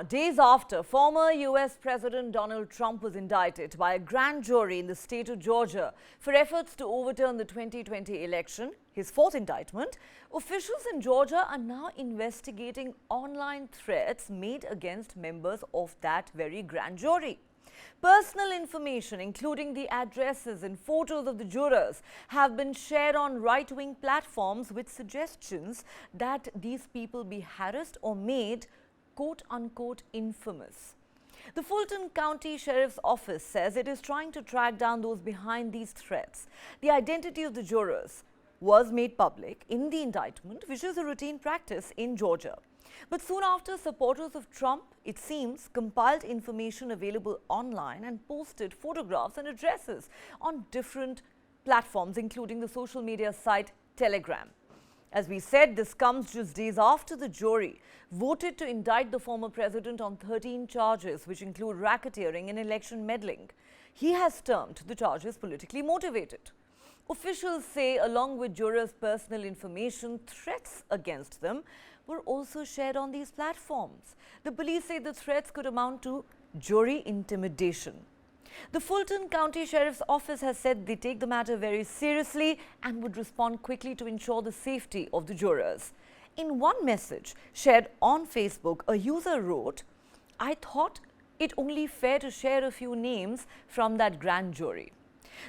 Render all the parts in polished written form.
Days after former US President Donald Trump was indicted by a grand jury in the state of Georgia for efforts to overturn the 2020 election, his fourth indictment, officials in Georgia are now investigating online threats made against members of that very grand jury. Personal information, including the addresses and photos of the jurors, have been shared on right-wing platforms with suggestions that these people be harassed or made quote-unquote infamous. The Fulton County Sheriff's Office says it is trying to track down those behind these threats. The identity of the jurors was made public in the indictment, which is a routine practice in Georgia. But soon after, supporters of Trump, it seems, compiled information available online and posted photographs and addresses on different platforms, including the social media site Telegram. As we said, this comes just days after the jury voted to indict the former president on 13 charges, which include racketeering and election meddling. He has termed the charges politically motivated. Officials say, along with jurors' personal information, threats against them were also shared on these platforms. The police say the threats could amount to jury intimidation. The Fulton County Sheriff's Office has said they take the matter very seriously and would respond quickly to ensure the safety of the jurors. In one message shared on Facebook, a user wrote, "I thought it only fair to share a few names from that grand jury."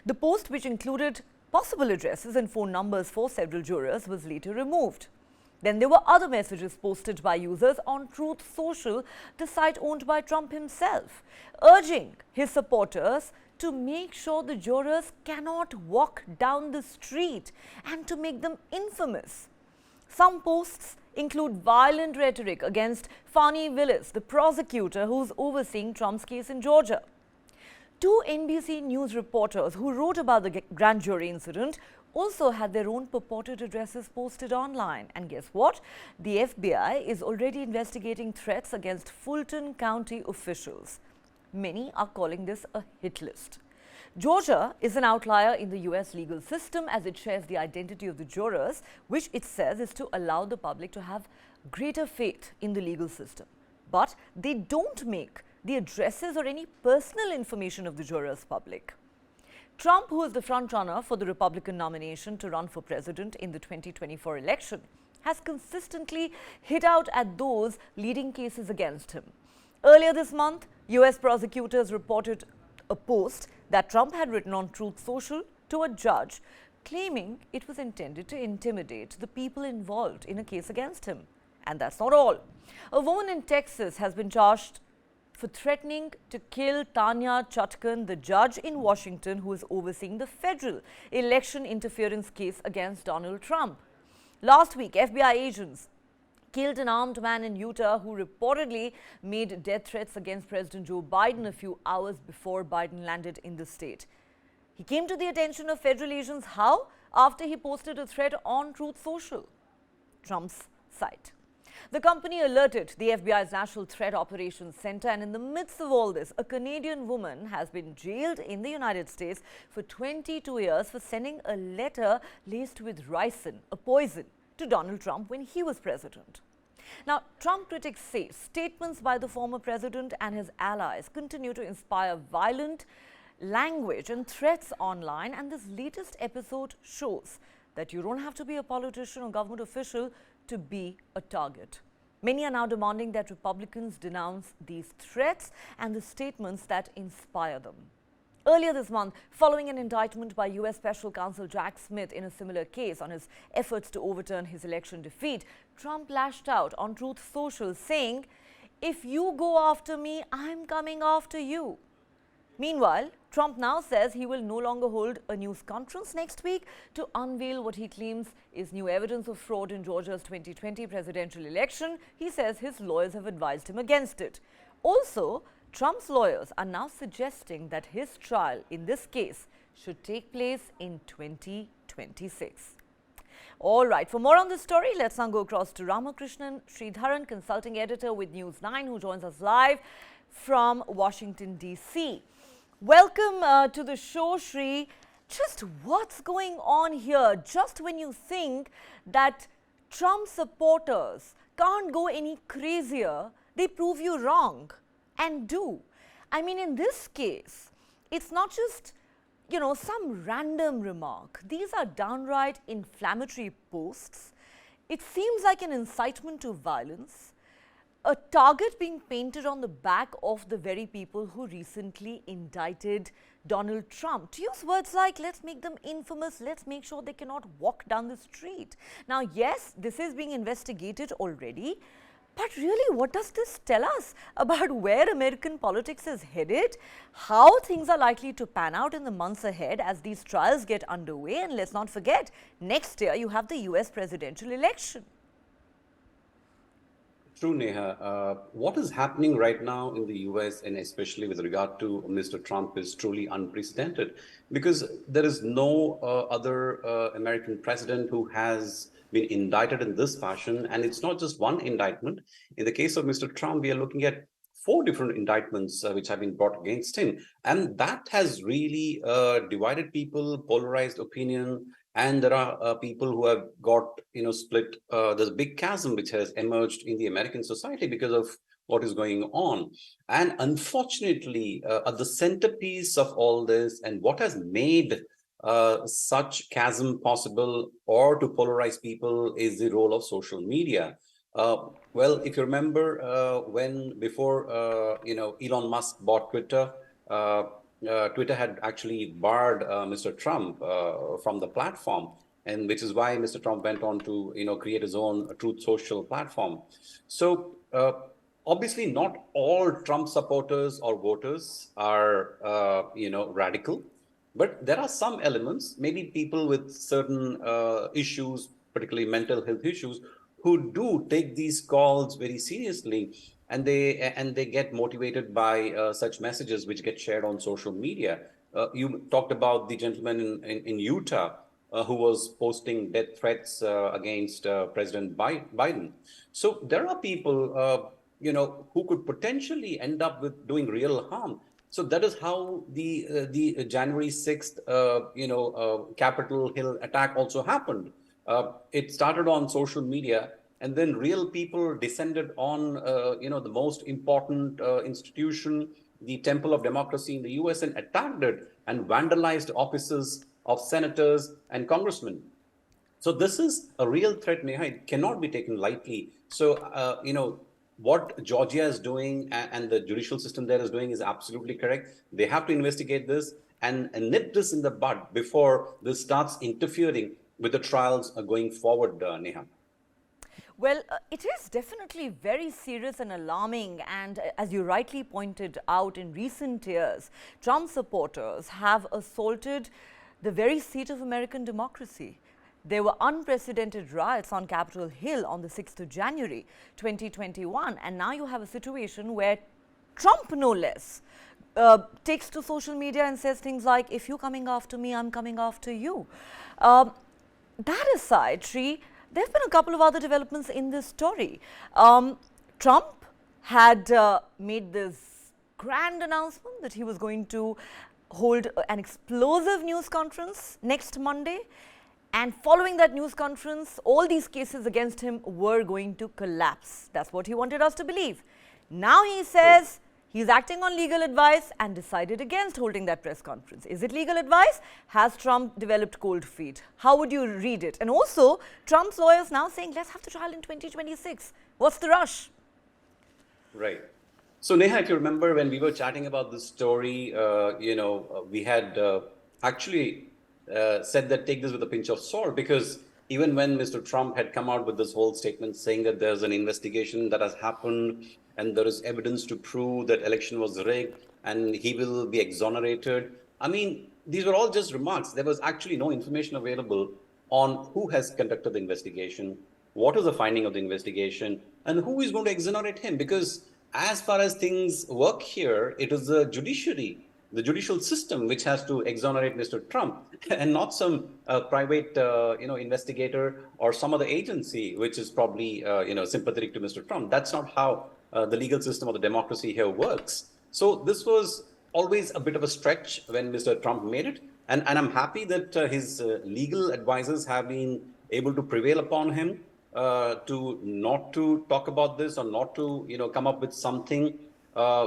The post, which included possible addresses and phone numbers for several jurors, was later removed. Then there were other messages posted by users on Truth Social, the site owned by Trump himself, urging his supporters to make sure the jurors cannot walk down the street and to make them infamous. Some posts include violent rhetoric against Fani Willis, the prosecutor who's overseeing Trump's case in Georgia. Two NBC News reporters who wrote about the grand jury incident also had their own purported addresses posted online. And guess what? The FBI is already investigating threats against Fulton County officials. Many are calling this a hit list. Georgia is an outlier in the US legal system as it shares the identity of the jurors, which it says is to allow the public to have greater faith in the legal system. But they don't make the addresses or any personal information of the jurors public. Trump, who is the frontrunner for the Republican nomination to run for president in the 2024 election, has consistently hit out at those leading cases against him. Earlier this month, US prosecutors reported a post that Trump had written on Truth Social to a judge, claiming it was intended to intimidate the people involved in a case against him. And that's not all. A woman in Texas has been charged for threatening to kill Tanya Chutkan, the judge in Washington who is overseeing the federal election interference case against Donald Trump. Last week, FBI agents killed an armed man in Utah who reportedly made death threats against President Joe Biden a few hours before Biden landed in the state. He came to the attention of federal agents how? After he posted a threat on Truth Social, Trump's site. The company alerted the FBI's National Threat Operations Center, and in the midst of all this, a Canadian woman has been jailed in the United States for 22 years for sending a letter laced with ricin, a poison, to Donald Trump when he was president. Now, Trump critics say statements by the former president and his allies continue to inspire violent language and threats online, and this latest episode shows that you don't have to be a politician or government official to be a target. Many are now demanding that Republicans denounce these threats and the statements that inspire them. Earlier this month, following an indictment by US Special Counsel Jack Smith in a similar case on his efforts to overturn his election defeat, Trump lashed out on Truth Social saying, "If you go after me, I'm coming after you." Meanwhile, Trump now says he will no longer hold a news conference next week to unveil what he claims is new evidence of fraud in Georgia's 2020 presidential election. He says his lawyers have advised him against it. Also, Trump's lawyers are now suggesting that his trial in this case should take place in 2026. All right, for more on this story, let's now go across to Ramakrishnan Sridharan, consulting editor with News9, who joins us live from Washington, D.C. Welcome to the show, Shri. Just what's going on here? Just when you think that Trump supporters can't go any crazier, they prove you wrong and do. I mean, in this case, it's not just, some random remark. These are downright inflammatory posts. It seems like an incitement to violence, a target being painted on the back of the very people who recently indicted Donald Trump. To use words like, let's make them infamous, let's make sure they cannot walk down the street. Now, yes, this is being investigated already, but really, what does this tell us about where American politics is headed, how things are likely to pan out in the months ahead as these trials get underway? And let's not forget, next year you have the US presidential election. True, Neha. What is happening right now in the US, and especially with regard to Mr. Trump, is truly unprecedented, because there is no other American president who has been indicted in this fashion. And it's not just one indictment. In the case of Mr. Trump, we are looking at 4 different indictments which have been brought against him. And that has really divided people, polarized opinion. And there are people who have got, split. There's a big chasm which has emerged in the American society because of what is going on. And unfortunately, at the centerpiece of all this, and what has made such chasm possible or to polarize people, is the role of social media. Well, if you remember, when before Elon Musk bought Twitter, Twitter had actually barred Mr. Trump from the platform, and which is why Mr. Trump went on to create his own Truth Social platform. So obviously, not all Trump supporters or voters are radical, but there are some elements, maybe people with certain issues, particularly mental health issues, who do take these calls very seriously, and they get motivated by such messages which get shared on social media. You talked about the gentleman in Utah who was posting death threats against President Biden. So there are people, who could potentially end up with doing real harm. So that is how the January 6th, Capitol Hill attack also happened. It started on social media, and then real people descended on, the most important institution, the temple of democracy in the US, and attacked it and vandalized offices of senators and congressmen. So this is a real threat, Neha. It cannot be taken lightly. So, what Georgia is doing and the judicial system there is doing is absolutely correct. They have to investigate this and nip this in the bud before this starts interfering with the trials going forward, Neha. Well, it is definitely very serious and alarming, and as you rightly pointed out, in recent years, Trump supporters have assaulted the very seat of American democracy. There were unprecedented riots on Capitol Hill on the 6th of January 2021, and now you have a situation where Trump, no less, takes to social media and says things like, if you're coming after me, I'm coming after you. That aside, Sri, there have been a couple of other developments in this story. Trump had made this grand announcement that he was going to hold an explosive news conference next Monday. And following that news conference, all these cases against him were going to collapse. That's what he wanted us to believe. Now he says he's acting on legal advice and decided against holding that press conference. Is it legal advice? Has Trump developed cold feet? How would you read it? And also, Trump's lawyers now saying, let's have the trial in 2026. What's the rush? Right. So, Neha, if you remember when we were chatting about this story, we had actually said that take this with a pinch of salt, because even when Mr. Trump had come out with this whole statement saying that there's an investigation that has happened and there is evidence to prove that election was rigged and he will be exonerated. I mean, these were all just remarks. There was actually no information available on who has conducted the investigation, what is the finding of the investigation, and who is going to exonerate him. Because as far as things work here, it is the judiciary, the judicial system, which has to exonerate Mr. Trump, and not some private, investigator or some other agency, which is probably, sympathetic to Mr. Trump. That's not how the legal system of the democracy here works. So this was always a bit of a stretch when Mr. Trump made it. And I'm happy that his legal advisors have been able to prevail upon him. to not to talk about this or not to, come up with something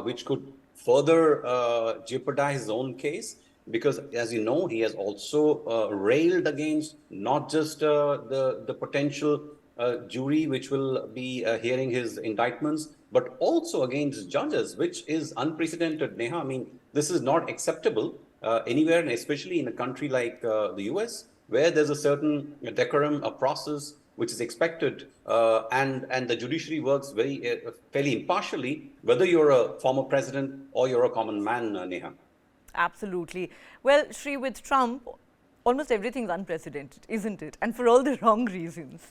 which could further jeopardize his own case? Because, as you know, he has also railed against not just the potential jury which will be hearing his indictments, but also against judges, which is unprecedented, Neha. I mean, this is not acceptable anywhere, and especially in a country like the US, where there's a certain decorum, a process which is expected, and the judiciary works very fairly impartially, whether you're a former president or you're a common man, Neha. Absolutely. Well, Shri, with Trump, almost everything's unprecedented, isn't it? And for all the wrong reasons.